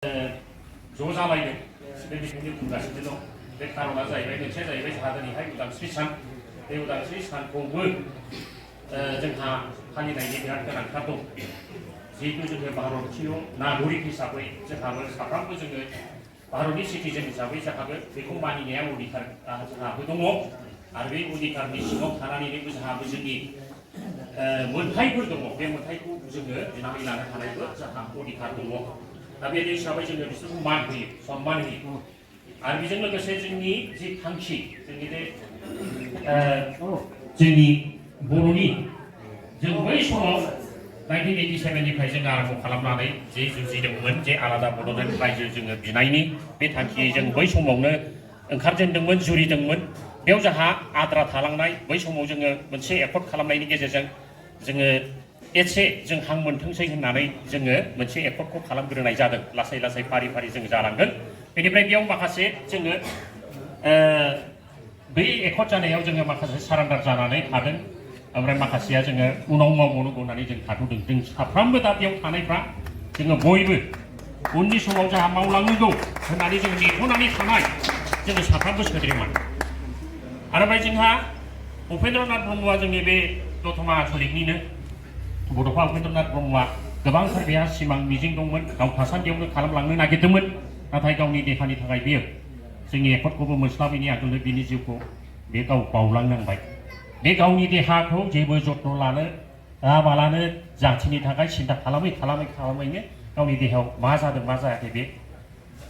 ज' जालायदों बेनिखायनो बुंगासिनो दं बे खार'ना जाहैबाय मोनसेया जाहैबाय जोंहा दिनैहाय उदांस्रि सान बे उदांस्रि सानखौबो जोंहा फालिनायनि बिराद गोनांथार दं जिहेतु जोङो भारतीय नागरिक हिसाबै जोंहाबो साफ्रोमबो जोङो भारतनि सिटिजेन हिसाबै जोंहाबो बेखौ मानिनाया अधिकार जोंहाबो दङ आरो बे अधिकारनि सिङाव थानानैबो जोंहाबो जोंनि मोनथायफोर दङ बे मोनथायखौ जोङो बिनानै लानो हानायबो जोंहा अधिकार दङ दा बे हिसाबै जोङो बिसोरखौ मान होयो सनमान होयो आरो बेजों लोगोसे जोंनि जि थांखि जोंनि बे जोंनि बर'नि जों बै समाव 1987 निफ्राय जों आरम्भ खालामनानै जे जुजिदोंमोन जे आलादा बड'लेण्ड रायजो जोङो बिनायनि बे थांखियै जों बै समावनो ओंखारजेनदोंमोन जुरिदोंमोन बेयाव जोंहा आद्रा थालांनाय बै समाव जोङो मोनसे एकर्ड खालामनायनि गेजेरजों जोङो एसे जों हां मोनथोंसै होननानै जोङो मोनसे एकर्डखौ खालामग्रोनाय जादों लासै लासै फारि फारि जों जालांगोन बेनिफ्राय बेयाव माखासे जोङो बै एकर्ड जानायाव जोङो माखासे सारेन्डार जानानै थादों ओमफ्राय माखासेया जोङो उनाव मावबावनांगौ होननानै जों थाथ'दों जों साफ्रोमबो दा बेयाव थानायफ्रा जोङो बयबो उननि समाव जोंहा मावलांनांगौ होननानै जों नेथ'नानै थानाय जोङो साफ्रोमबो सोद्रोमा आरो ओमफ्राय जोंहा उपेन्द्रनाथ ब्रह्मआ जोंनि बे दतमा आन्चलिकनिनो बड'फा उपेन्द्रनाथ ब्रह्मआ गोबांथार बेहा सिमां मिजिं दंमोन गाव थासान्दियावनो खालामलांनो नागिरदोंमोन नाथाय गावनि देहानि थाखाय बियो जोंनि एकर्डखौबो मोनस्लाबैनि आगोलनो बिनि जिउखौ बे गाव बावलांनांबाय बे गावनि देहाखौ जेबो जत्न लानो लाबालानो जाथिनि थाखाय सिन्था खालामैनो गावनि देहायाव मा जादों मा जायाखै बे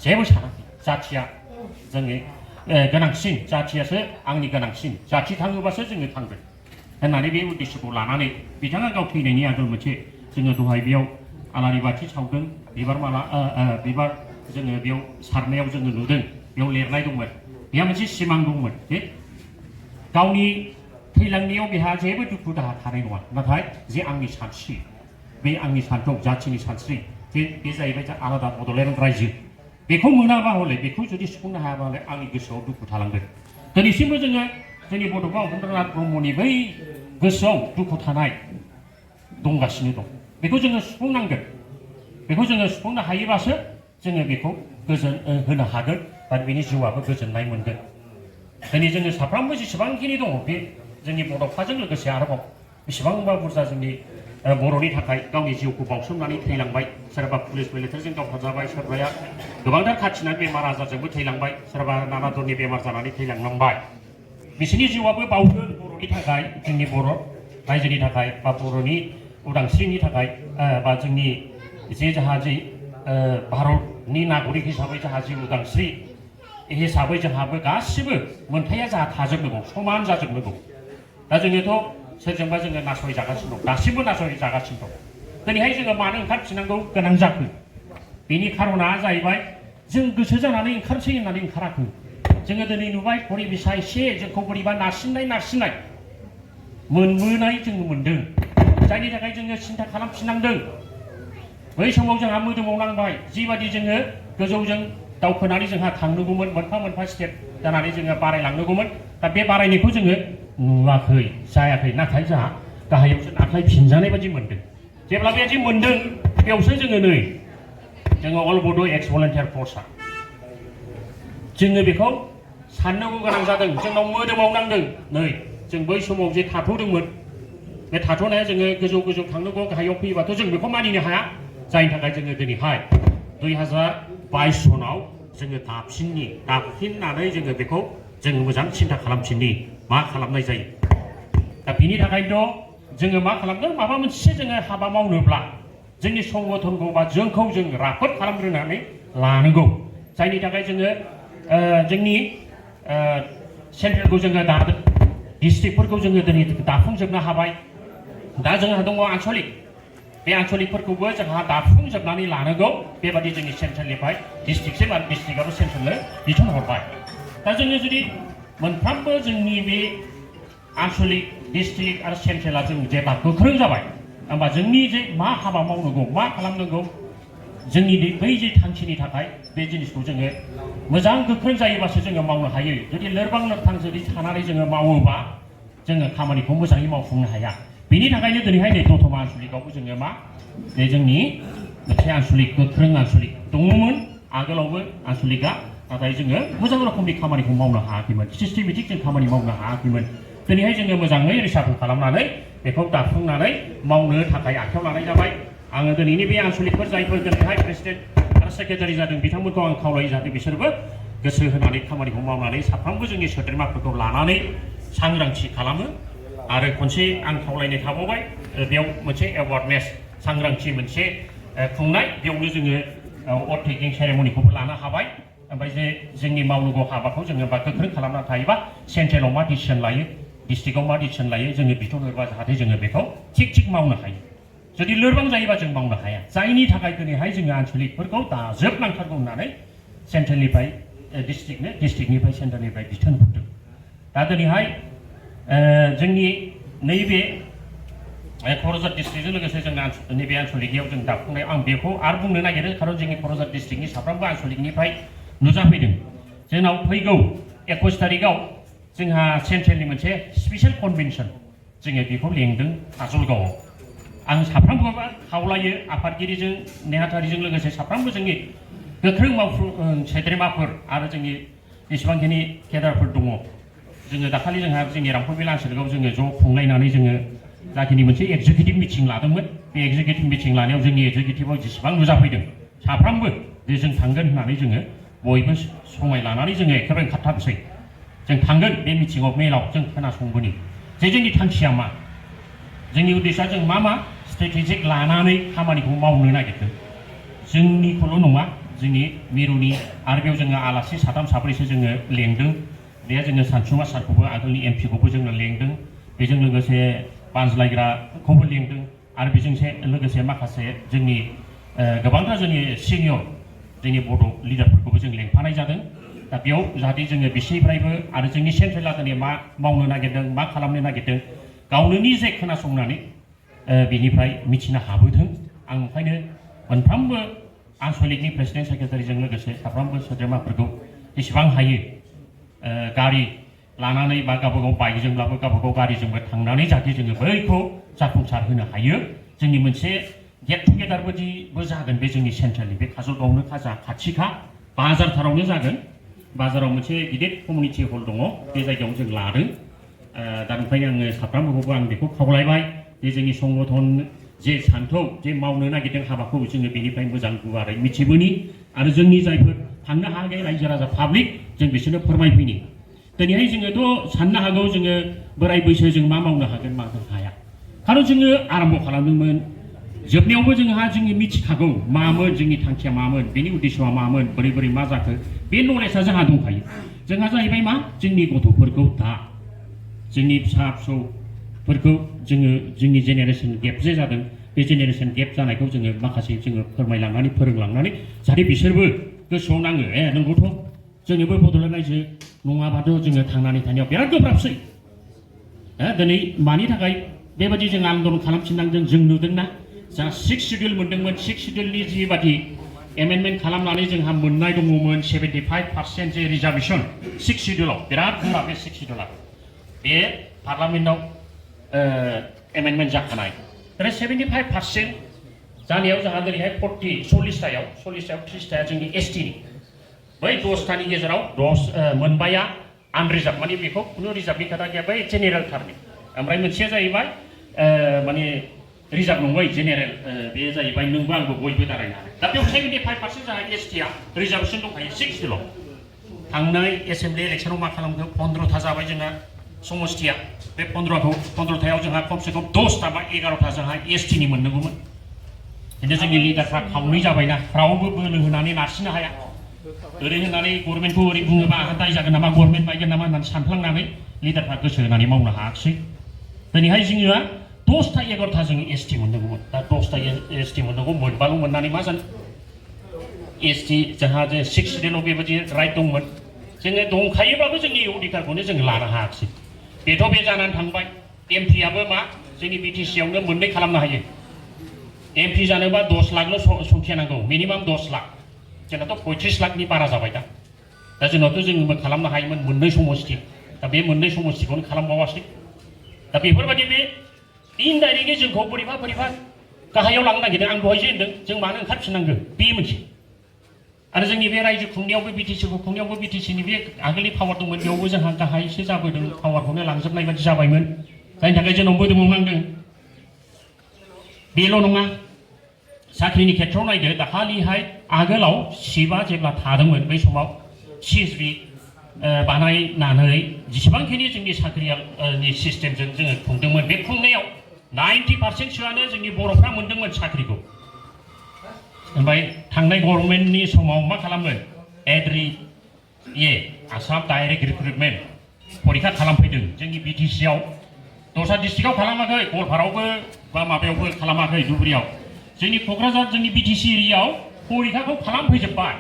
जेबो सानाखै जाथिया जोंनि गोनांसिन जाथियासो आंनि गोनांसिन जाथि थाङोबासो जोङो थांगोन होननानै बे उद्देश्यखौ लानानै बिथाङा गाव थैनायनि आगोल मोनसे जोङो दहाय बेयाव आलारि बाथि सावदों बिबार माला बिबार जोङो बेयाव सारनायाव जोङो नुदों बेयाव लिरनाय दंमोन बेहा मोनसे सिमां दंमोन जे गावनि थैलांनायाव बेहा जेबो दुखु दाहा थानाय नङा नाथाय जे आंनि सानस्रि बे आंनि सान्थौ जाथिनि सानस्रि जे बे जाहैबाय आलादा बड'लेण्ड रायजो बेखौ मोनाबा हले बेखौ जुदि सुफुंनो हायाबा हले आंनि गोसोआव दुखु थालांगोन दिनैसिमबो जोङो जोंनि बड'फा उपेन्द्रनाथ ब्रह्मनि बै गोसोआव दुखु थानाय दंगासिनो दं बेखौ जोङो सुफुंनांगोन बेखौ जोङो सुफुंनो हायोबासो जोङो बेखौ गोजोन होनो हागोन आरो बेनि जिउआबो गोजोननाय मोनगोन दिनै जोङो साफ्रोमबो जेसेबांखिनि दङ बे जोंनि बड'फाजों लोगोसे आरोबाव बेसेबांबा बुरजा जोंनि बर'नि थाखाय गावनि जिउखौ बावसोमनानै थैलांबाय सोरबा पुलिस मिलिटारिजों गावथारजाबाय सोरबाया गोबांथार खाथिनानै बेमार आजारजोंबो थैलांबाय सोरबा नाना धरनि बेमार जानानै थैलांनांबाय बिसोरनि जिउआबो बावगोन बर'नि थाखाय जोंनि बर' रायजोनि थाखाय बा बर'नि उदांस्रिनि थाखाय बा जोंनि जे जोंहा जि भारतनि नागरिक हिसाबै जोंहा जि उदांस्रि हिसाबै जोंहाबो गासिबो मोनथाया जोंहा थाजोबनांगौ समान जाजोबनांगौ दा जोङोथ' सोरजोंबा जोङो नासयजागासिनो दं दासिमबो नासयजागासिनो दं दिनैहाय जोङो मानो ओंखारफिननांगौ गोनां जाखो बेनि खार'ना जाहैबाय जों गोसो जानानै ओंखारसै होननानै ओंखाराखै जोङो दिनै नुबाय परिबेसा एसे जोंखौ बोरैबा नारसिननाय मोनबोनाय जोङो मोनदों जायनि थाखाय जोङो सिन्था खालामफिननांदों बै समाव जोंहा मोदोमाव नांबाय जिबादि जोङो गोजौजों दावखोनानै जोंहा थांनांगौमोन मोनफा मोनफा स्टेप जानानै जोङो बारायलांनांगौमोन दा बे बारायनायखौ जोङो नुवाखै जायाखै नाथाय जोंहा गाहायावसो आखाइ फिनजानाय बायदि मोनदों जेब्ला बेबायदि मोनदों बेयावसो जोङो नै जोङो अल बड' एक्स भलेन्टियार फर्सआ जोङो बेखौ साननांगौ गोनां जादों जोंनाव मोदोमाव नांदों नै जों बै समाव जे थाथ'दोंमोन बे थाथ'नाया जोङो गोजौ थांनांगौ गाहायाव फैयोबाथ' जों बेखौ मानिनो हाया जायनि थाखाय जोङो दिनैहाय 2022 सनाव जोङो दाफिननानै जोङो बेखौ जोङो मोजां सिन्था खालामफिननि मा खालामनाय जायो दा बिनि थाखायनोथ' जोङो मा खालामदों माबा मोनसे जोङो हाबा मावनोब्ला जोंनि संगठनखौ बा जोंखौ जों राफोद खालामग्रोनानै लानांगौ जायनि थाखाय जोङो जोंनि सेन्ट्रेलखौ जोङो दादों डिस्ट्रिक्टफोरखौ जोङो दिनै दाफुंजोबनो हाबाय दा जोंहा दङ आन्चलिक बे आन्चलिकफोरखौबो जोंहा दाफुंजोबनानै लानांगौ बेबादि जोंनि सेन्ट्रेलनिफ्राय डिस्ट्रिक्टसिम आरो डिस्ट्रिक्टआबो सेन्ट्रेलनो बिथोन हरबाय दा जोङो जुदि मोनफ्रोमबो जोंनि बे आन्चलिक डिस्ट्रिक्ट आरो सेन्ट्रेला जों जेब्ला गोख्रों जाबाय होमबा जोंनि जे मा हाबा मावनांगौ मा खालामनांगौ जोंनि बै जे थांखिनि थाखाय बे जिनिसखौ जोङो मोजां गोख्रों जायोबासो जोङो मावनो हायो जुदि लोरबां लोरथां जुदि थानानै जोङो मावोबा जोङो खामानिखौ मोजाङै मावफुंनो हाया बेनि थाखायनो दिनैहाय नै दतमा आन्चलिकआवबो जोङो मा जोंनि मोनसे आनसलिक गोख्रों आनसलिक दङमोन आगोलावबो आनसलिकआ नाथाय जोङो मोजां रोखोमनि खामानिखौ मावनो हायाखैमोन सिस्टेमेटिक जों खामानि मावनो हायाखैमोन दिनैहाय जोङो मोजाङै रिसार्च खालामनानै बेखौ दाफुंनानै मावनो थाखाय आखायाव लानाय जाबाय आङो दिनैनि बे आनसलिकफोर जायफोर दिनैहाय प्रेसिडेन्ट आरो सेक्रेटारि जादों बिथांमोनखौ आं खावलायो जाहाथे बिसोरबो गोसो होनानै खामानिखौ मावनानै साफ्रोमबो जोंनि सोद्रोमाफोरखौ लानानै सांग्रांथि खालामो आरो खनसे आं खावलायनाय थाबावबाय बेयाव मोनसे एवारनेस सांग्रांथि मोनसे खुंनाय बेयावनो जोङो अथ टेकिं सेरेमनिखौबो लानो हाबाय ओमफ्राय जे जोंनि मावनांगौ हाबाखौ जोङो बा गोख्रों खालामना थायोबा सेन्ट्रेलाव मा डिसिसन लायो डिस्ट्रिक्टआव मा डिसिसन लायो जोङो बिथोन होबा जाहाथे जोङो बेखौ थिग मावनो हायो जुदि लोरबां जायोबा जों मावनो हाया जायनि थाखाय दिनैहाय जोङो आनसलिकफोरखौ दाजोबनांथारगौ होननानै सेन्ट्रेलनिफ्राय डिस्ट्रिक्टनिफ्राय सेन्ट्रेलनिफ्राय बिथोन हरदों दा दिनैहाय जोंनि नैबे क'क्राझार डिस्ट्रिक्टजों लोगोसे जोंना नैबे आनसलिकनियाव जों दाफुंनाय आं बेखौ आरो बुंनो नागिरो खारन जोंनि क'क्राझार डिस्ट्रिक्टनि साफ्रोमबो आनसलिकनिफ्राय नुजाफैदों जोंनाव फैगौ 21 तारिखआव जोंहा सेन्ट्रेलनि मोनसे स्पेसियेल कनभेनसन जोङो बेखौ लेंदों काजलगावआव आं साफ्रोमबो खावलायो आफादगिरिजों नेहाथारिजों लोगोसे साफ्रोमबो जोंनि गोख्रों मावफुं सोद्रोमाफोर आरो जोंनि जेसेबांखिनि केडारफोर दङ जोङो दाखालि जोंहा जोंनि रामफलबिल आनसलिकआव जोङो ज' खुंलायनानै जोङो जाखिनि मोनसे एक्जिकिउटिभ मिटिं लादोंमोन बे एक्जिकिउटिभ मिटिं लानायाव जोंनि एक्जिकिउटिभआव जेसेबां नुजाफैदों साफ्रोमबो जे जों थांगोन होननानै जोङो बयबो समाय लानानै जोङो एखेबारे ओंखारथारसै जों थांगोन बे मिटिङाव मेलाव जों खोनासंबोनि जे जोंनि थांखिया मा जोंनि उद्देश्यआ जों मा स्ट्रेटेजिक लानानै खामानिखौ मावनो नागिरदों जोंनिखौल' नङा जोंनि मिरुनि आरो बेयाव जोङो आलासि साथाम साब्रैसो जोङो लेंदों बे जोङो सानसुमा सारखौबो आगोलनि एमपिखौबो जोङो लेंदों बेजों लोगोसे बानज्लायग्राखौबो लेंदों आरो बेजों लोगोसे माखासे जोंनि गोबांथार जोंनि सिनियर जोंनि बड' लिडारफोरखौबो जों लेंफानाय जादों दा बेयाव जाहाथे जोङो बिसोरनिफ्रायबो आरो जोंनि सेन्ट्रेला दिनै मा मावनो नागिरदों मा खालामनो नागिरदों गावनो निजे खोनासंनानै बेनिफ्राय मिथिनो हाबोथों आं ओंखायनो मोनफ्रोमबो आनसलिकनि प्रेसिडेन्ट सेक्रेटारिजों लोगोसे साफ्रोमबो सोद्रोमाफोरखौ जेसेबां हायो गारि लानानै बा गावबागाव बाइकजोंब्लाबो गावबागाव गारिजोंबो थांनानै जाहाथे जोङो बैखौ जाफुंसार होनो हायो जोंनि मोनसे गेट टुगेदारबो जागोन बे जोंनि सेन्ट्रेलनि बे काजलगावनो खाथिखा बाजारथारावनो जागोन बाजाराव मोनसे गिदिर कमिउनिटि हल दङ बे जायगायाव जों लादों दा ओंखायनो आङो साफ्रोमबोखौबो आं बेखौ खावलायबाय जे जोंनि संगठन जे सान्थौ जे मावनो नागिरदों हाबाखौ जोङो बेनिफ्राय मोजां गुवारै मिथिबोनि आरो जोंनि जायफोर थांनो हायाखै रायजो राजा पाब्लिक जों बिसोरनो फोरमायफैनि दिनैहाय जोङोथ' साननो हागौ जोङो बोराय बैसो जों मा मावनो हागोन मानो हाया खारन जोङो आरम्भ खालामदोंमोन जोबनायावबो जोंहा जोंनि मिथिखागौ मामोन जोंनि थांखिया मामोन बेनि उद्देश्यआ मामोन बोरै मा जाखो बे नलेजआ जोंहा दंखायो जोंहा जाहैबाय मा जोंनि गथ'फोरखौ दा जोंनि फिसा फिसौफोरखौ जोङो जोंनि जेनेरेसन गेप जे जादों बे जेनेरेसन गेप जानायखौ जोङो माखासे जोङो फोरमायलांनानै फोरोंलांनानै जाहाथे बिसोरबो गोसोआव नाङो नंगौथ' जोंनोबो बड'लेण्ड रायजो नङाबाथ' जोङो थांनानै थानायाव बिराद गोब्राबसै दिनै मानि थाखाय बेबायदि जों आन्दलन खालामफिननांदों जों नुदोंना जा 6 शिडिउल मोनदोंमोन 6 शिडिउलनि जिबादि एमेन्डमेन्ट खालामनानै जोंहा मोननाय दङमोन 75% जे रिजार्भेसन 6 शिडिउलाव बिराद गोरा बे 6 शिडिउला बे पार्लामेन्टआव एमेन्डमेन्ट जाखानाय आरो 75% जानायाव जोंहा दिनैहाय 40थायाव 30थाया जोंनि एसटिनि बै 10थानि गेजेराव 10 मोनबाया आनरिजार्भ माने बेखौ खुनु रिजार्भनि खोथा गैया बै जेनेरेल थारनि ओमफ्राय मोनसेया जाहैबाय माने रिजार्भ नङै जेनेरेल बे जाहैबाय नोंबो आंबो बयबो दारायनो हानाय दा बेयाव 75% जोंहा एसटिया रिजार्भेसन दंखायो 6 शिडिउलाव थांनाय एसेम्बलि इलेक्सनाव मा खालामखो 15था जाबाय जोंहा समस्थिया बे 15थायाव जोंहा खमसे खम 10था बा 11था जोंहा एसटिनि मोननांगौमोन खिन्थु जोंनि लिडारफ्रा खावनै जाबायना रावबो बोलो होनानै नारसिननो हाया ओरै होननानै गभर्नमेन्टखौ ओरै बुङोबा दाय जागोन नामा गभर्नमेन्ट बायगोन नामा होननानै सानफ्लांनानै लिडारफ्रा गोसो होनानै मावनो हायाखिसै दिनैहाय जोङो 10था 11था जोङो एसटि मोननांगौमोन दा 10था एसटि मोननांगौ मोनबाल' मोननानै मा जानो एसटि जोंहा जे 6 शिडिउलाव बेबायदि राइट दंमोन जोङो दंखायोबाबो जोंनि अधिकारखौनो जों लानो हायाखिसै बेथ' बे जानानै थांबाय एमपिआबो मा जोंनि बिटिसिआवनो मोननै खालामनो हायो एमपि जानोबा 10 लाखल' संख्या नांगौ मिनिमाम 10 लाख जोंनाथ' 35 लाखनि बारा जाबाय दा जोंनावथ' जोंबो खालामनो हायोमोन मोननै समस्ति दा बे मोननै समस्तिखौनो खालामबावासै दा बेफोरबायदि बे इनडाइरेक्टलि जोंखौ बोरैबा गाहायाव लांनो नागिरदों आं दहायसो होनदों जों मानो ओंखारफिननांगौ बे मोनसे आरो जोंनि बे रायजो खुंनायावबो बिटिसिखौ खुंनायावबो बिटिसिनि बे आगोलनि पावार दंमोन बेयावबो जोंहा गाहायसो जाबोदों पावारखौनो लांजोबनाय बायदि जाबायमोन जायनि थाखाय जोंनाव मोदोमावनांदों बेल' नङा साख्रिनि खेथ्रआव नायदो दाखालिहाय आगोलाव सिबा जेब्ला थादोंमोन बै समाव CSB बानायनानै जेसेबांखिनि जोंनि साख्रिनि सिस्टेमजों जोङो खुंदोंमोन बे खुंनायाव 90%सोआनो जोंनि बर'फ्रा मोनदोंमोन साख्रिखौ ओमफ्राय थांनाय गभर्नमेन्टनि समाव मा खालामो एड्रि आसाम डाइरेक्ट रिक्रुटमेन्ट परीक्षा खालामफैदों जोंनि BTC आव दस्रा डिस्ट्रिक्टआव खालामाखै गवालपारायावबो बा माबायावबो खालामाखै धुबुरियाव जोंनि क'क्राझार जोंनि BTC एरियायाव परीक्षाखौ खालामफैजोब्बाय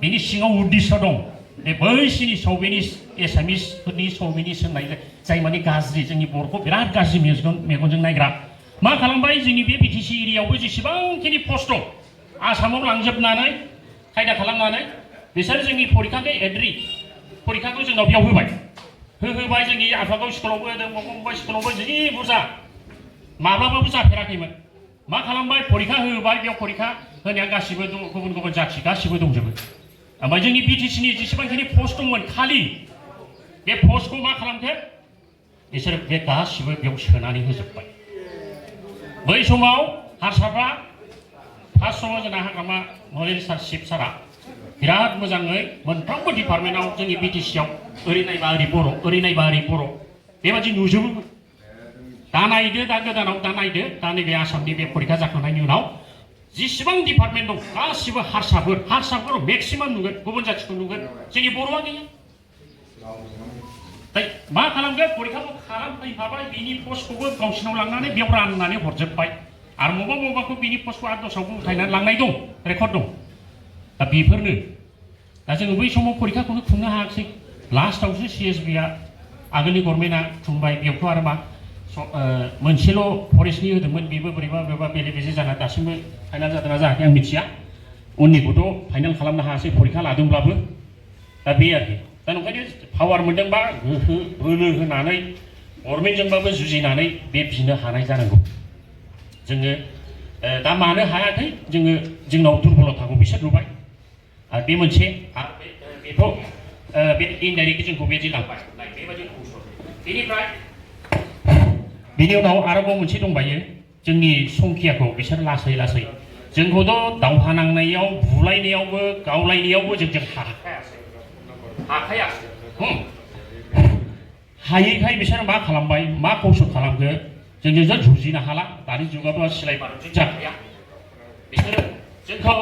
बेनि सिङाव उद्देश्य दं बैसिनि शौविनिस्ट एसामिसफोरनि शौविनिस्ट होननाय जाय माने गाज्रि जोंनि बर'खौ बिराद गाज्रि मेगनजों नायग्रा मा खालामबाय जोंनि बे BTC एरियायावबो जेसेबांखिनि पस्ट दं आसामाव लांजोबनानै खायदा खालामनानै बिसोर जोंनि परीक्षाखौ एड्रि परीक्षाखौ जोंनाव बेयाव होबाय जोंनि आफागाव स्कुलावबो होदों बबेबा स्कुलावबो जि बुरजा माब्लाबाबो जाफेराखैमोन मा खालामबाय परीक्षा होबाय बेयाव परीक्षा होनाया गासिबो गुबुन गुबुन जाथि गासिबो दंजोबो ओमफ्राय जोंनि BTCनि जेसेबांखिनि पस्ट दंमोन खालि बे पस्टखौ मा खालामखो बिसोर बे गासिबो बेयाव सोनानै होजोब्बाय बै समाव हारसाफ्रा फार्स्ट समाव जोंना हाग्रामा नलेज सार चिफ सारा बिराद मोजाङै मोनफ्रोमबो डिपार्टमेन्टआव जोंनि BTC आव ओरै नायबा ओरै बर' ओरै नायबा ओरै बर' बेबादि नुजोबोमोन दा नायदो दा गोदानाव दा नायदो दा नैबे आसामनि बे परीक्षा जाखांनायनि उनाव जेसेबां डिपार्टमेन्ट दं गासिबो हारसाफोर मेक्सिमाम नुगोन गुबुन जाथिखौ नुगोन जोंनि बर'आ गैया दा मा खालामगोन परीक्षाखौ खालामफैफाबाय बिनि पस्टखौबो गावसिनाव लांनानै बेयाव राननानै हरजोब्बाय आरो मबाखौ बिनि पस्टखौ आरो दस्रायाव उथायनानै लांनाय दं रेकर्ड दं दा बेफोरनो दा जोङो बै समाव परीक्षाखौनो खुंनो हायाखिसै लास्टआवसो CSBआ आगोलनि गभर्नमेन्टआ खुंबाय बेयावथ' आरो मा मोनसेल' फरेस्टनि होदोंमोन बेबो बोरैबा बेले बेजे जाना दासिमबो फाइनाल जादोंना जायाखै आं मिथिया उननिखौथ' फाइनाल खालामनो हायासै परीक्षा लादोंब्लाबो दा बे आरोखि दा ओंखायनो पावार मोनदोंबा गोहो बोलो होनानै गभर्नमेन्टजोंबाबो जुजिनानै बे बिनो हानाय जानांगौ जोङो दा मानो हायाखै जोंनाव दुर्बलताखौ बिसोर नुबाय आरो बे मोनसे आरो बेथ' बे इनडाइरेक्टलि जोंखौ बेदि लांबाय बेबायदि बेनिफ्राय बिनि उनाव आरोबाव मोनसे दंबायो जोंनि संखियाखौ बिसोर लासै जोंखौथ' दावहा नांनायाव बुलायनायावबो गावलायनायावबो जों हाखायासै हायैखाय बिसोर मा खालामबाय मा कौशल खालामखो जोंजों जुजिनो हाला दानि जुगावथ' सिलाय बारुदजों जाखाया बिसोरो जोंखौ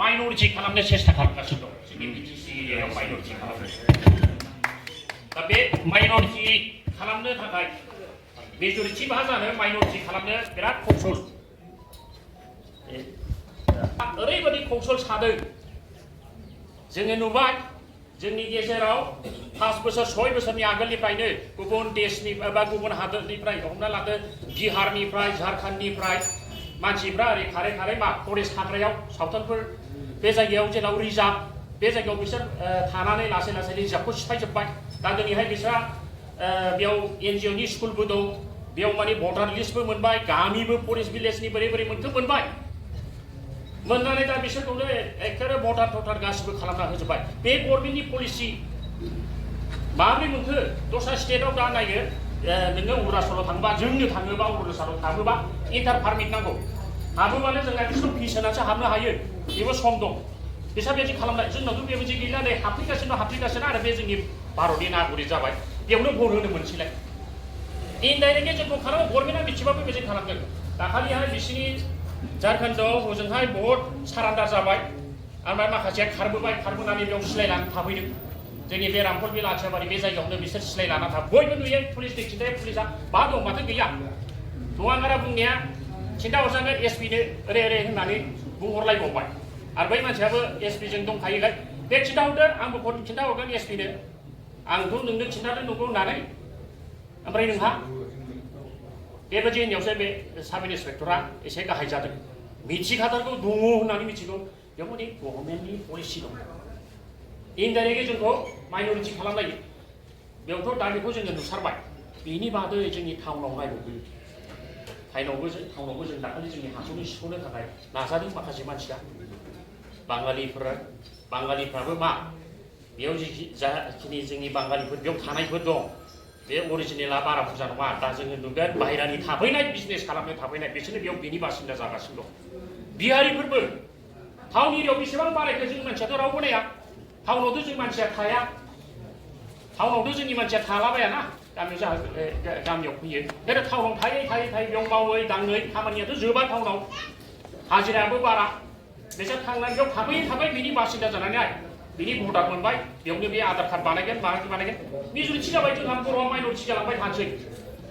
माइन'रिटि खालामनो सेस्था खालामगासिनो दं जोंनि BTC एरियायाव माइन'रिटि खालामनो दा बे माइन'रिटि खालामनो थाखाय मेजरिटि मा जानो माइन'रिटि खालामनो बिराद कौशल ओरैबायदि कौशल सादों जोङो नुबाय जोंनि गेजेराव 5 बोसोर 6 बोसोरनि आगोलनिफ्रायनो गुबुन देशनि बा गुबुन हादोरनिफ्राय हमना लादो बिहारनिफ्राय झारखन्डनिफ्राय मानसिफ्रा ओरै खारै मा फरेस्ट हाग्रायाव सावथालफोर बे जायगायाव जेराव रिजार्भ बे जायगायाव बिसोर थानानै लासै रिजार्भखौ सिफायजोब्बाय दा दिनैहाय बिसोरा बेयाव NGOनि स्कुलबो दं बेयाव माने भटार लिस्टबो मोनबाय गामिबो फरेस्ट भिलेजनि बोरै मोनखो मोनबाय मोननानै दा बिसोरखौनो एखेबारे भटार गासिबो खालामना होजोब्बाय बे गभर्नमेन्टनि पलिसि माबोरै मोनखो दस्रा स्टेटआव दा नायो नोङो अरुणाचलाव थाङोबा जोंनो थाङोबा अरुणाचलाव थाङोबा इन्टार पारमिट नांगौ हाबोबानो जों एडमिसन फिस होनानैसो हाबनो हायो बेबो सम दं बिसोर बेबायदि खालामनाय जोंनावथ' बेबायदि गैला नै हाबफैगासिनो आरो बे जोंनि भारतनि नागरिक जाबाय बेयावनो भट होनो मोनसैलाय इनडाइरेक्टलि जोंखौ खालामो गभर्नमेन्टआ मिथिबाबो बेबायदि खालामदों दाखालिहाय बिसिनि झारखन्डआव हजोंहाय भट सारान्डार जाबाय ओमफ्राय माखासेया खारबोनानै बेयाव सिलाय लानानै थाफैदों जोंनि बे रामफल बिल आथियाबारि बे जायगायावनो बिसोर सिलाय लाना था बयबो नुयो पुलिसनि खिन्थायो पुलिसा मा दं माथो गैया नङागारा बुंनाया खिन्था हरजागोन SPनो ओरै होननानै बुंहरलायबावबाय आरो बै मानसियाबो SPजों दंखायोलाय बे खिन्थाहरदो आंबो खिन्थाहरगोन SPनो आंथ' नोंनो खिन्थादों नंगौ होननानै ओमफ्राय नोंहा बेबायदि होननायावसो बे साब इन्सपेक्टरा एसे गाहाय जादों मिथिखाथारगौ दङ होननानै मिथिगौ बेयाव माने गभर्नमेन्टनि पलिसि दं इनडाइरेक्टलि जोंखौ माइन'रिटि खालामलायो बेयावथ' दा बेखौ जोङो नुसारबाय बेनि बादै जोंनि टाउनाव नायबावो टाउनावबो जों दाखालि जोंनि हाखौनो सिख'नो थाखाय नाजादों माखासे मानसिया बाङालिफ्राबो मा बेयाव जाखिनि जोंनि बाङालिफोर बेयाव थानायफोर दं बे अरिजिनेला बारा बुरजा नङा दा जोङो नुगोन बाहेरानि थाफैनाय बिजनेस खालामनो थाफैनाय बिसोरनो बेयाव बिनि बासिन्दा जागासिनो दं बिहारिफोरबो टाउन एरियायाव बेसेबां बारायखो जोंनि मानसियाथ' रावबो नाया टाउनावथ' जों मानसिया थाया टाउनावथ' जोंनि मानसिया थालाबायाना गामियाव फैयो आरो टाउनाव थायै बेयाव मावै दाङै खामानियाथ' जोबा टाउनाव हाजिरायाबो बारा बिसोर थांनानै बेयाव थाफै बिनि बासिन्दा जानानै बिनि भटार मोनबाय बेयावनो बे आधार कार्ड बानायगोन मेजरिटि जाबाय जोंहा बर'आ माइनरिटि जालांबाय थानोसै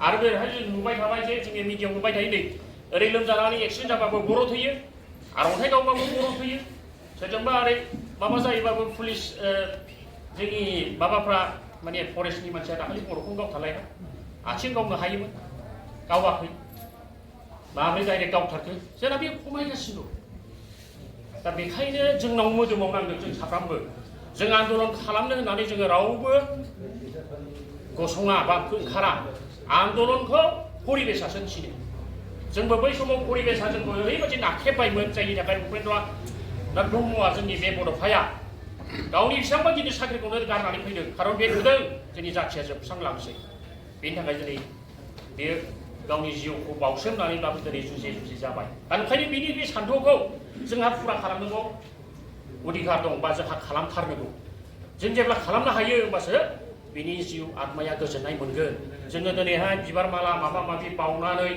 आरो बेहाय जों नुबाय थाबाय जे जोंनि मिडियायाव नुबाय थायो नै ओरै लोमजानानै एक्सिडेन्ट जाबाबो बर' थैयो आरो अन्थाइ गावबाबो बर' थैयो सोरजोंबा ओरै माबा जायोबाबो पुलिस जोंनि माबाफ्रा माने फरेस्टनि मानसिया दाखालि बर'खौ गावथारलायना आथिं गावनो हायोमोन गावाखै माब्रै डाइरेक्ट गावथारखो जोंना बे खमायगासिनो दं दा बेखायनो जोंनाव मोदोमाव नांदों जों साफ्रामबो जों आन्दलन खालामनो होननानै जोङो रावबो गसङा बा ओंखारा आन्दलनखौ परिबेसासो थिनो जोंबो बै समाव परिबेसा जोंखौ ओरैबायदि नाख्रेबबायमोन जायनि थाखाय उपेन्द्रनाथ ब्रह्मआ जोंनि बे बड'फाया गावनि बेसेबांबा गिदिर साख्रिखौनो गारनानै फैदों खारन बे नुदों जोंनि जाथिया जोबस्रांलांसै बेनि थाखाय दिनै बेयो गावनि जिउखौ बावसोमनानैब्लाबो दिनै जुजि जाबाय दा ओंखायनो बिनि बे सान्थौखौ जोंहा फुरा खालामनांगौ अधिकार दं बा जोंहा खालामथारनांगौ जों जेब्ला खालामनो हायो होमबासो बिनि जिउ आत्माया गोजोननाय मोनगोन जोङो दिनैहाय बिबार माला माबा माबि बावनानै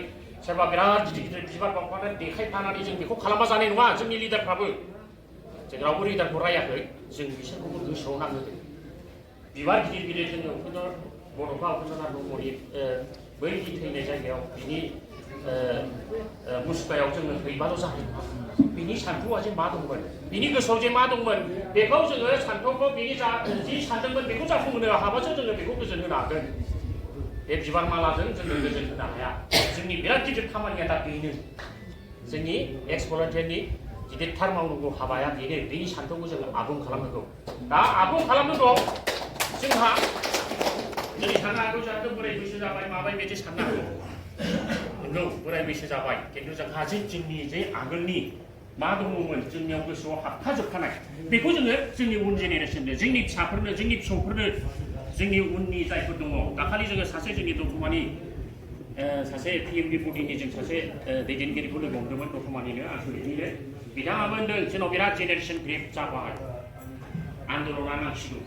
सोरबा बिराद गिदिर बिबार बावनानै देखायफानानै जों बेखौ खालामबा जानाय नङा जोंनि लिडारफ्राबो जों रावबो लिडारखौ रायाखै जों बिसोरखौबो गोसोआव नांहोदों बिबार गिदिर जोङो बड'फा उपेन्द्रनाथ ब्रह्मनि बै थैनाय जायगायाव बिनि मुसुखायाव जोङो हैबाल' जानाय नङा बिनि सान्थौआ जे मा दंमोन बिनि गोसोआव जे मा दंमोन बेखौ जोङो सान्थौखौ बिनि जि सानदोंमोन बेखौ जाफुंहोनो हाबासो जोङो बेखौ गोजोन होनो हागोन बे बिबार मालाजों जोङो गोजोन होनो हाया जोंनि बिराद गिदिर खामानिया दा बेनो जोंनि एक्स भलन्टियारनि गिदिरथार मावनांगौ हाबाया बेनो बेनि सान्थौखौ जोङो आबुं खालामनांगौ दा आबुं खालामनो दं जोंहा दिनै साननो हागौ जोंहाथ' बोराय बैसो जाबाय माबाय बिदि साननो हागौ नंगौ बोराय बैसो जाबाय खिन्थु जोंहा जोंनि जे आगोलनि मा दङमोन जोंनियाव गोसोआव हाबखाजोबखानाय बेखौ जोङो जोंनि उन जेनेरेसननो जोंनि फिसाफोरनो जोंनि फिसौफोरनो जोंनि उननि जायफोर दङ दाखालि जोङो सासे जोंनि दतमानि सासे पिएमडि बडिनि जों सासे दैदेनगिरिखौ लोगो हमदोंमोन दतमानिनो आनसलिकनिनो बिथाङाबो होनदों जोंनाव बिराद जेनेरेसन ग्रेप जाबाय आन्दलना नांसिगौ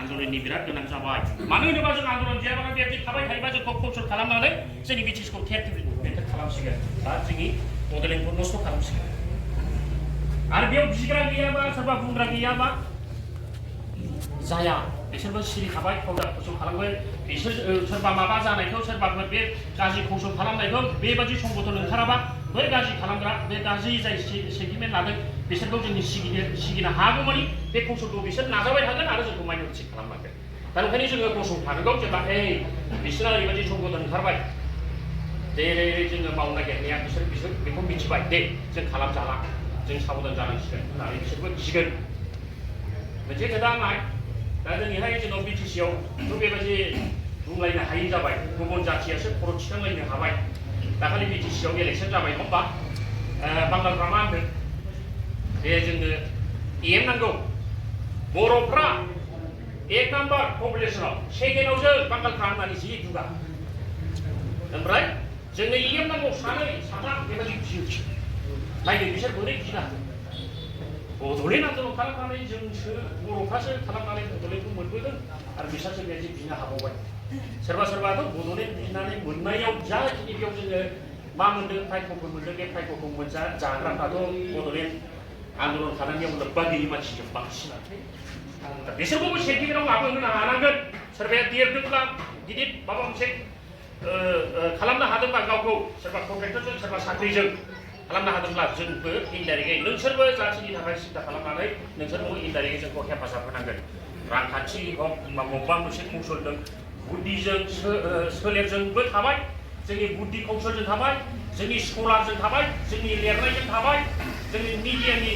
आन्दलननि बिराद गोनां जाबाय मानो होनोबा जों आन्दलन गैयाब्ला बेबायदि थाबाय थायोबा जोंखौ कन्ट्रल खालामनानै जोंनि ब्रिटिशखौ बेथेर खालामसिगोन बा जोंनि बड'लेण्डखौ नस्थ' खालामसिगोन आरो बेयाव बिग्रा गैयाबा सोरबा बुंग्रा गैयाबा जाया बिसोरबो सिरि थाबाय फावदार खौसो खालामगोन बिसोर सोरबा माबा जानायखौ सोरबाफोर बे गाज्रि खौसो खालामनायखौ बेबायदि संगठन ओंखाराबा बै गाज्रि खालामग्रा बे गाज्रि जाय सेन्टिमेन्ट लादों बिसोरखौ जोंनि सिगिनो हागौमानि बे कौशलखौ बिसोर नाजाबाय थागोन आरो जोंखौ माइनरिटि खालामलांगोन दा ओंखायनो जोङो गसंथानांगौ जेब्ला बिसोरना ओरैबायदि संगठन ओंखारबाय जेरै जोङो मावनो नागिरनाया बिसोर बेखौ मिथिबाय दे जों खालामजाला जों साबधान जानांसिगोन होननानै बिसोरबो गिगोन मोनसे खोथा नाय दा जोंनिहाय जोंनाव बिटिसिआवथ' बेबायदि बुंलायनो हायै जाबाय गुबुन जाथियासो खर' थिखांलायनो हाबाय दाखालि बिटिसिआव इलेक्सन जाबाय नङा होमबा बांगालफ्रा मा होनदों जे जोंनो EM नांगौ बर'फ्रा 1 नाम्बार पपुलेसनाव सेकेन्डआव जों बांगालफ्रा होननानै जि दुगा ओमफ्राय जोंनो EM नांगौ सानै साथाम बेबायदि गियो नायदो बिसोर बोरै गिना बड'लेण्ड आन्दलन खालामनानै जोंसो बर'फ्रासो खालामनानै बड'लेण्डखौ मोनबोदों आरो बिसोरसो बेबायदि बिनो हाबावबाय सोरबाथ' बड'लेण्ड बिनानै मोननायाव जाखिनि बेयाव जोङो मा मोनदों प्राइखौफोर मोनदों बे प्राइखौखौ जाग्राफ्राथ' बड'लेण्ड आन्दलन खालामनायाव लोब्बा गैयि मानसिजों बांसिनानो बिसोरखौबो सेन्टिमेन्टआव लाबोहोनो हानांगोन सोरबाया देरदोंब्ला गिदिर माबा मोनसे खालामनो हादोंबा गावखौ सोरबा कन्ट्रेक्टरजों सोरबा साख्रिजों खालामनो हादोंब्ला जोंबो इनडाइरेक्टयै नोंसोरबो जाथिनि थाखाय सिन्था खालामनानै नोंसोरबो इनडाइरेक्टयै जोंखौ हेफाजाब होनांगोन रांखान्थि हक बबेबा मोनसे कौशलजों बुद्धिजों सोलेरजोंबो थाबाय जोंनि बुद्धि कौशलजों थाबाय जोंनि स्कलारजों थाबाय जोंनि लिरनायजों थाबाय जोंनि मिडियानि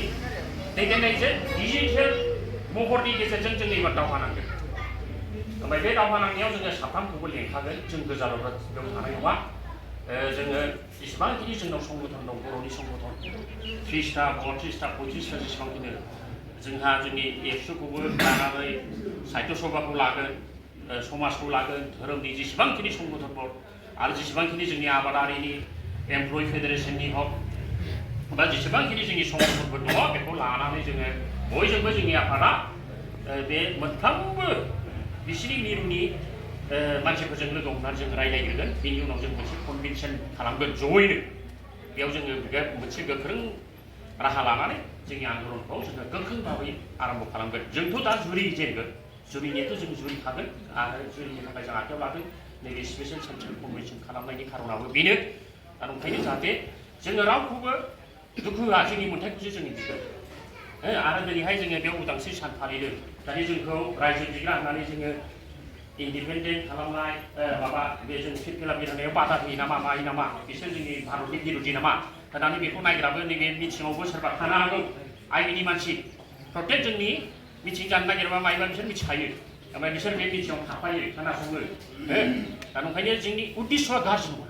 दैदेननायजों डिजिटेल महरनि गेजेरजों जों एबार दावहा नांगोन ओमफ्राय बे दावहा नांनायाव जोङो साफ्रोमखौबो लेंखागोन जों गोजानाव बेयाव थानाय नङा जोङो जेसेबांखिनि जोंनाव संगठन दं बर'नि संगठन 30टा 32टा 35टा जेसेबांखिनि जोंहा जोंनि एबसुखौबो लानानै साहित्य सभाखौ लागोन समाजखौ लागोन धोरोमनि जेसेबांखिनि संगठनफोर आरो जेसेबांखिनि जोंनि आबादारिनि एमप्लय फेडारेसननि हक बा जेसेबांखिनि जोंनि संगठनफोर दङ बेखौ लानानै जोङो बयजोंबो जोंनि आफादा बे मोनफ्रोमबो बिसिनि मिरुनि मानसिफोरजों लोगो हमनानै जों रायज्लायगोन बेनि उनाव जों मोनसे कनभेनसन खालामगोन जयैनो बेयाव जोङो मोनसे गोख्रों राहा लानानै जोंनि आन्दलनखौ जोङो गोख्रों भाबै आरम्भ खालामगोन जोंथ' दा जुरि जेनगोन जुरिनियाथ' जों जुरि थागोन आरो जुरिनि थाखाय जों आखायाव लादों नैबे स्पेसियेल सेन्ट्रेल कनभेनसन खालामनायनि खारनाबो बेनो दा ओंखायनो जाहाथे जोङो रावखौबो दुखु होआ जोंनि मोन्थाइखौसो जोङो बिगोन आरो दिनैहाय जोङो बेयाव उदांस्रि सान फालिदों दानि जोंखौ रायजो बिग्रा होननानै जोङो इन्डिपेन्डेन्ट खालामनाय माबा बे जों फिरफिला बिरहोनायाव बादा होयो नामा मायो नामा बिसोर जोंनि भारतनि बिरुदि नामा दानि बेखौ नायग्राबो नैबे मिथिङावबो सोरबा थानो हागौ आइबिनि मानसि प्रटेक्ट जोंनि मिथिं जानो नागिरबा मायोबा बिसोर मिथिखायो ओमफ्राय बिसोर बे मिथिङाव थाफायो खोनासङो दा ओंखायनो जोंनि उद्देश्यआ गाज्रि नङा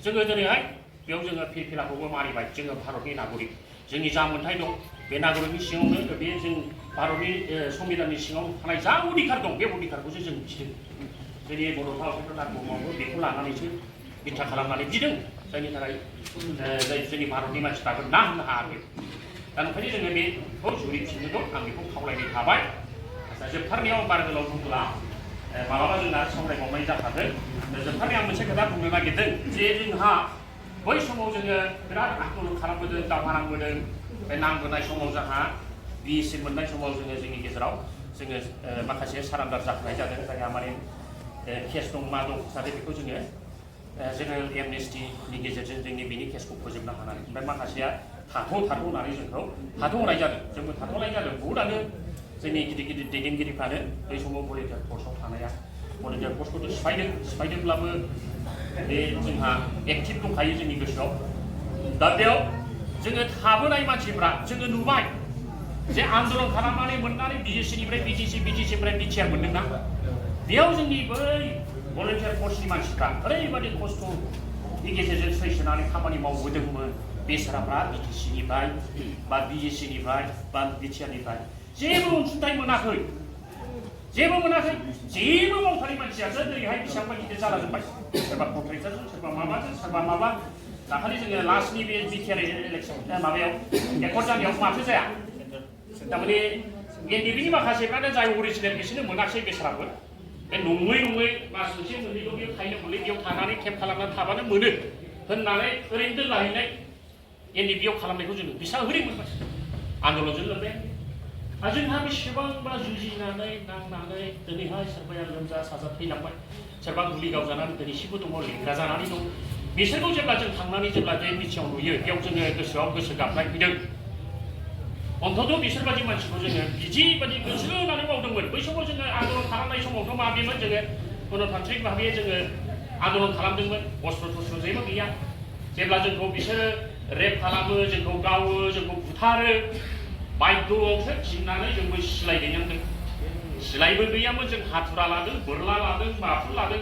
जोङो दिनैहाय बेयाव जोङो फिरफिलाखौबो मानिबाय जोङो भारतनि नागरिक जोंनि जा मोन्थाइ दं बे नागरिकनि सिङावनो बे जों भारतनि संबिधाननि सिङाव थानाय जा अधिकार दं बे अधिकारखौसो जों बिदों जोंनि बड'फा उपेन्द्र नाथ ब्रह्मआबो बेखौ लानानैसो बिथा खालामनानै बिदों जायनि थाखाय जोंनि भारतनि मानसिफ्राबो ना होननो हायाखै दा ओंखायनो जोङो बेखौ जुरिफिननो दं आं बेखौ खावलायनाय थाबाय जोबथारनायाव बारा गोलाव बुंब्ला मालाबा जोंना सावरायबावनाय जाखागोन जोबथारनायाव आं मोनसे खोथा बुंनो नागिरदों जे जोंहा बै समाव जोङो बिराद आन्दलन खालामबोदों दावहा नांबोदों बे नांबोनाय समाव जोंहा बिएससि मोननाय समाव जोङो जोंनि गेजेराव जोङो माखासे सारान्डार जाखानाय जादों जायहा माने केस दं मा दं जाहाथे बेखौ जोङो जेनेरेल एमनेस्टिनि गेजेरजों जोंनि बेनि केसखौ फोजोबनो हानानै ओमफ्राय माखासेया थाथ' होननानै जोंखौ थाथ'होनाय जादों जोंबो थाथ'नाय जादों बहुतआनो जोंनि गिदिर गिदिर दैदेनगिरिफ्रानो बै समाव भलेन्टियार फर्सआव थानाया भलेन्टियार फर्सखौथ' सिफायदोंब्लाबो बे जोंहा एक्टिभ दंखायो जोंनि गोसोआव दा बेयाव जोङो थाबोनाय मानसिफ्रा जोङो नुबाय जे आन्दलन खालामनानै मोननानै बिजेसिनिफ्राय बिटिसिनिफ्राय बिटिआर मोनदोंना बेयाव जोंनि बै भलेन्टियार फर्सनि मानसिफ्रा ओरैबादि खस्थ'नि गेजेरजों सैसोनानै खामानि मावबोदोंमोन बेसाराफ्रा बिटिसिनिफ्राय बा बिजेसिनिफ्राय बा बिटिआरनिफ्राय जेबो अनसुंथाइ मोनाखै जेबो मोनाखै जेबो मावथारि मानसियासो दिनैहाय बेसेबांबा गिदिर जालाजोब्बाय सोरबा कन्ट्रेक्टरजों सोरबा माबाजों सोरबा माबा दाखालि जोङो लास्टनि बे बिटिआर इलेक्सन माबायाव एकर्ड जानायाव माथो जाया थारमाने एनडिपिनि माखासेफ्रानो जाय अरिजिनेल बिसोरनो मोनाखिसै बेसाराबो बे नङै मास मोनसे मोननैल' बेयाव थाहैनो मोनलै बेयाव थानानै केम्प खालामनानै थाबानो मोनो होननानै ओरैनो दोनलाहैनाय एनडिपिआव खालामनायखौ जोङो बेसेबां ओरै मोनबाय आन्दलनजों लोब्बाय आरो जोंहा बेसेबांबा जुजिनानै नांनानै दिनैहाय सोरबाया लोमजा साजा थैलांबाय सोरबा गुलि गावजानानै दिनैसिमबो दङ लेंग्रा जानानै दं बिसोरखौ जेब्ला जों थांनानै जेब्ला बे मिथिङाव नुयो बेयाव जोङो गोसोआव गोसो गाबनाय फैदों अन्तत' बिसोरबादि मानसिखौ जोङो बिदिबादि गोसो होनानै मावदोंमोन बै समाव जोङो आन्दलन खालामनाय समावथ' माबेमोन जोङो गणतान्त्रिक भाबै जोङो आन्दलन खालामदोंमोन अस्त्र थस्त्र जेबो गैया जेब्ला जोंखौ बिसोरो रेप खालामो जोंखौ गावो जोंखौ बुथारो बायद'आवसो गिनानै जोंबो सिलायहैनांदों सिलायबो गैयामोन जों हाथुरा लादों बोरला लादों माफुल लादों